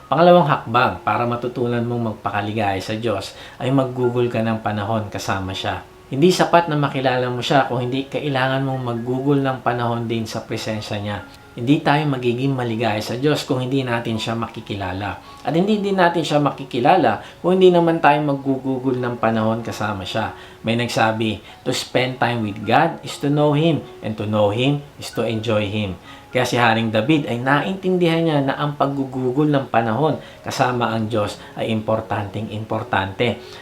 Pangalawang hakbang para matutunan mong magpakaligaya sa Diyos ay mag-google ka ng panahon kasama siya. Hindi sapat na makilala mo siya kung hindi kailangan mong mag-google ng panahon din sa presensya niya. Hindi tayo magiging maligaya sa Diyos kung hindi natin siya makikilala. At hindi din natin siya makikilala kung hindi naman tayo mag-google ng panahon kasama siya. May nagsabi, to spend time with God is to know Him, and to know Him is to enjoy Him. Kaya si Haring David ay naintindihan niya na ang paggugugol ng panahon kasama ang Diyos ay importante.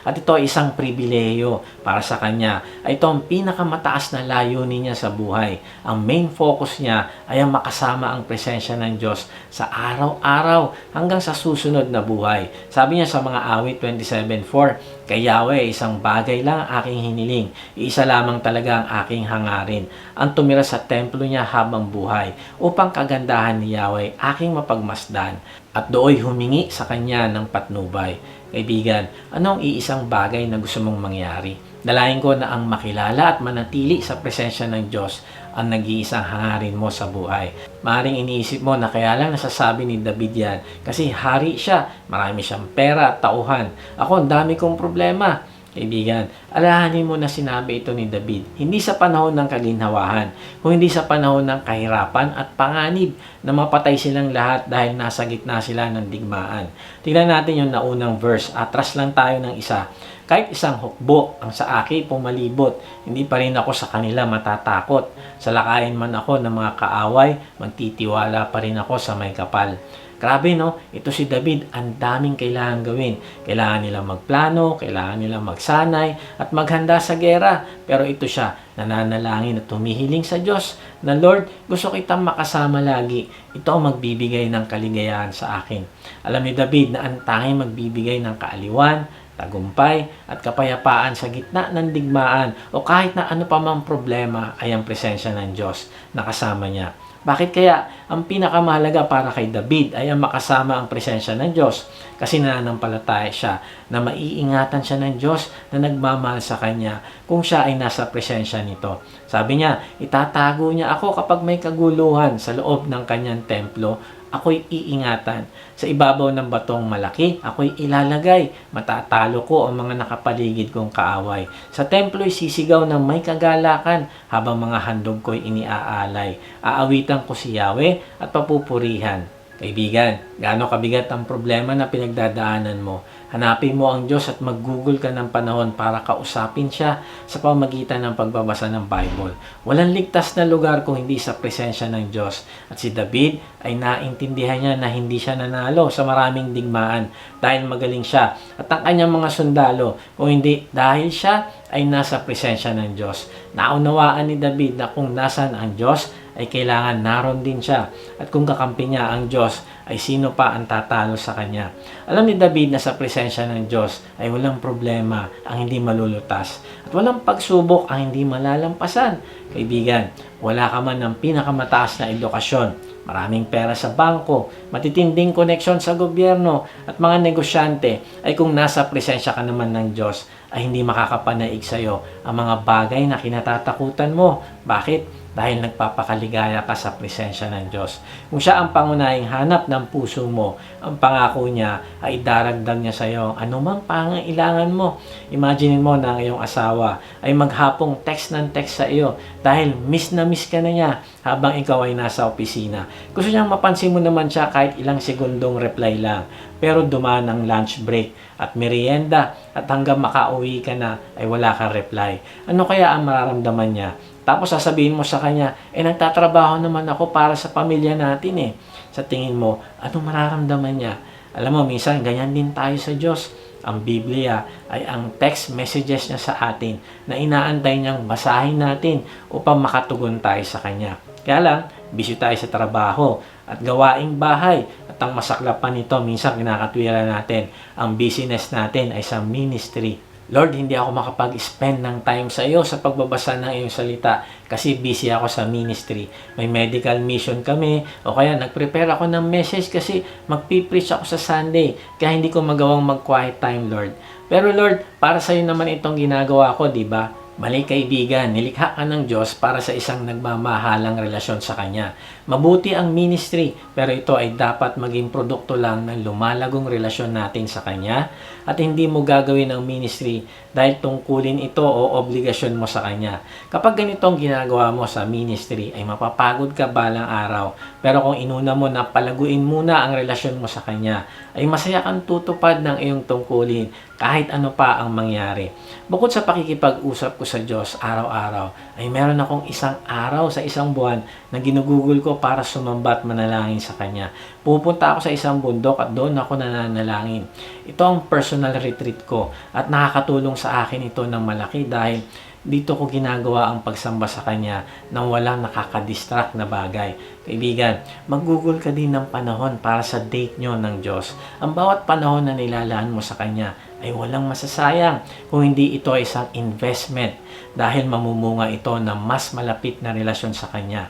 At ito ay isang pribileyo para sa kanya. Ito ang pinakamataas na layunin niya sa buhay. Ang main focus niya ay ang makasama ang presensya ng Diyos sa araw-araw hanggang sa susunod na buhay. Sabi niya sa mga awit 27:4, kay Yahweh, isang bagay lang ang aking hiniling. Iisa lamang talaga ang aking hangarin. Ang tumira sa templo niya habang buhay, upang kagandahan ni Yahweh aking mapagmasdan, at dooy humingi sa kanya ng patnubay. Kaibigan, anong iisang bagay na gusto mong mangyari? Dalayan ko na ang makilala at manatili sa presensya ng Diyos ang nag-iisang hangarin mo sa buhay. Maaaring iniisip mo na kaya lang nasasabi ni David yan kasi hari siya, marami siyang pera at tauhan. Ako, ang dami kong problema. Kaibigan, alalahanin mo na sinabi ito ni David, hindi sa panahon ng kaginhawahan, kung hindi sa panahon ng kahirapan at panganib na mapatay silang lahat dahil nasa gitna sila ng digmaan. Tingnan natin yung naunang verse, atras lang tayo ng isa. Kahit isang hukbo ang sa akin pumalibot, hindi pa rin ako sa kanila matatakot. Salakayin man ako ng mga kaaway, magtitiwala pa rin ako sa may kapal. Grabe no, ito si David, ang daming kailangan gawin. Kailangan nilang magplano, kailangan nilang magsanay at maghanda sa gera. Pero ito siya, nananalangin at tumihiling sa Diyos na Lord, gusto kitang makasama lagi. Ito ang magbibigay ng kaligayahan sa akin. Alam ni David na ang tanging magbibigay ng kaaliwan, tagumpay at kapayapaan sa gitna ng digmaan o kahit na ano pa mang problema ay ang presensya ng Diyos na kasama niya. Bakit kaya ang pinakamahalaga para kay David ay ang makasama ang presensya ng Diyos? Kasi nananampalataya siya na maiingatan siya ng Diyos na nagmamahal sa kanya kung siya ay nasa presensya nito. Sabi niya, itatago niya ako kapag may kaguluhan sa loob ng kanyang templo. Ako'y iingatan. Sa ibabaw ng batong malaki, ako'y ilalagay. Matatalo ko ang mga nakapaligid kong kaaway. Sa templo'y sisigaw ng may kagalakan habang mga handog ko'y iniaalay. Aawitan ko si Yahweh at papupurihan. Kaibigan, gaano kabigat ang problema na pinagdadaanan mo? Hanapin mo ang Diyos at mag-google ka ng panahon para kausapin siya sa pamagitan ng pagbabasa ng Bible. Walang ligtas na lugar kung hindi sa presensya ng Diyos. At si David ay naintindihan niya na hindi siya nanalo sa maraming digmaan dahil magaling siya. At ang kanyang mga sundalo, kung hindi dahil siya ay nasa presensya ng Diyos. Naunawaan ni David na kung nasan ang Diyos, ay kailangan naroon din siya. At kung kakampi niya ang Diyos, ay sino pa ang tatalo sa kanya. Alam ni David na sa presensya ng Diyos ay walang problema ang hindi malulutas. At walang pagsubok ang hindi malalampasan. Kaibigan, wala ka man ng pinakamataas na edukasyon, maraming pera sa bangko, matitinding koneksyon sa gobyerno at mga negosyante, ay kung nasa presensya ka naman ng Diyos, ay hindi makakapanaig sa iyo ang mga bagay na kinatatakutan mo. Bakit? Dahil nagpapakaligaya ka sa presensya ng Diyos. Kung siya ang pangunahing hanap ng puso mo, ang pangako niya ay daragdag niya sa iyo anumang pangailangan mo. Imagine mo na ang iyong asawa ay maghapong text ng text sa iyo dahil miss na miss ka na niya habang ikaw ay nasa opisina. Gusto niyang mapansin mo naman siya kahit ilang segundong reply lang. Pero dumaan ang lunch break at merienda at hanggang makauwi ka na ay wala kang reply. Ano kaya ang mararamdaman niya? Tapos sasabihin mo sa kanya, nagtatrabaho naman ako para sa pamilya natin eh. Sa tingin mo, anong mararamdaman niya? Alam mo, minsan ganyan din tayo sa Diyos. Ang Biblia ay ang text messages niya sa atin na inaantay niyang basahin natin upang makatugon tayo sa Kanya. Kaya lang, busy tayo sa trabaho at gawaing bahay. At ang masaklap pa nito, minsan kinakatwira natin, ang business natin ay sa ministry. Lord, hindi ako makapag-spend ng time sa iyo sa pagbabasa ng iyong salita kasi busy ako sa ministry. May medical mission kami o kaya nag-prepare ako ng message kasi magpipreach ako sa Sunday kaya hindi ko magawang mag-quiet time, Lord. Pero Lord, para sa iyo naman itong ginagawa ko, di ba? Mali kaibigan, nilikha ka ng Diyos para sa isang nagmamahalang relasyon sa Kanya. Mabuti ang ministry, pero ito ay dapat maging produkto lang ng lumalagong relasyon natin sa Kanya at hindi mo gagawin ang ministry dahil tungkulin ito o obligasyon mo sa Kanya. Kapag ganitong ginagawa mo sa ministry ay mapapagod ka balang araw, pero kung inuna mo na palaguin muna ang relasyon mo sa Kanya, ay masaya kang tutupad ng iyong tungkulin kahit ano pa ang mangyari. Bukod sa pakikipag-usap ko sa Diyos araw-araw, ay meron akong isang araw sa isang buwan na ginugugol ko para sumamba at manalangin sa Kanya. Pupunta ako sa isang bundok at doon ako nananalangin. Ito ang personal retreat ko at nakakatulong sa akin ito ng malaki dahil dito ko ginagawa ang pagsamba sa Kanya nang walang nakakadistract na bagay. Kaibigan, mag-google ka din ng panahon para sa date nyo ng Diyos. Ang bawat panahon na nilalaan mo sa Kanya ay walang masasayang kung hindi ito ay isang investment dahil mamumunga ito ng mas malapit na relasyon sa Kanya.